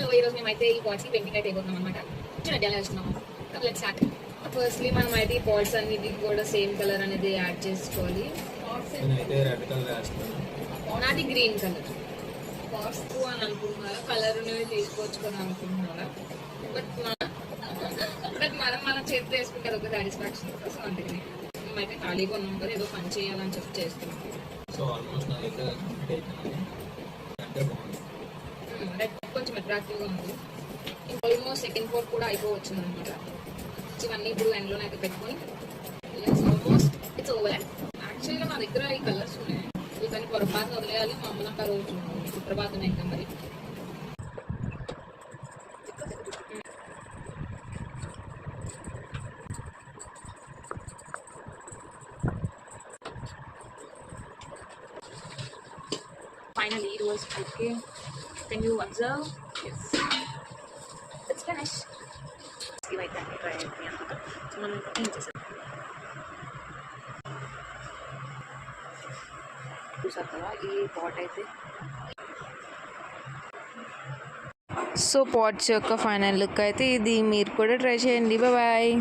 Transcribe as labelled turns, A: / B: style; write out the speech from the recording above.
A: Hello, ఈరోజు మేమైతే ఈ పాట్స్కి పెయింటింగ్ అయితే అయిపోతున్నాం అనమాట. చూడండి ఎలా వేస్తున్నాము. Let's start. ఫస్ట్లీ మనం అయితే ఈ పాట్స్ అన్నిటికి కూడా సేమ్ కలర్ అనేది యాడ్ చేసుకోవాలి. నాది గ్రీన్ కలర్. పాట్స్ అని అనుకుంటున్నారా, కలర్ తీసుకొచ్చుకొని అనుకుంటున్నారా? బట్ మనం చేతి వేసుకుంటే ఒక సాటిస్ఫాక్షన్. సో అందుకని మేమైతే ఖాళీగా ఉన్నాం కదా, ఏదో పని చేయాలని చెప్పి చేస్తున్నాం. రెడ్ కొంచెం అట్రాక్టివ్గా ఉంది. ఆల్మోస్ట్ సెకండ్ కోట్ కూడా అయిపోవచ్చింది అనమాట. ఇవన్నీ ఇప్పుడు ఎండ్లోనే అయితే పెట్టుకొని ఆల్మోస్ట్ ఇట్స్ ఓవర్. యాక్చువల్గా నా దగ్గర ఈ కలర్స్ ఉన్నాయి, కానీ పొరపాటు వదిలేయాలి. మా అమ్మ నాకు ఆ రోజు సుప్రభాతం ఇంకా మరి finally it was okay. Can you observe? Yes, it's finished. Like that, try it. So మనం ఏం చేసాం చూసారు కదా ఈ పాట్ అయితే.
B: సో పాట్స్ యొక్క ఫైనల్ లుక్ అయితే ఇది. మీరు కూడా ట్రై చేయండి. బాయ్.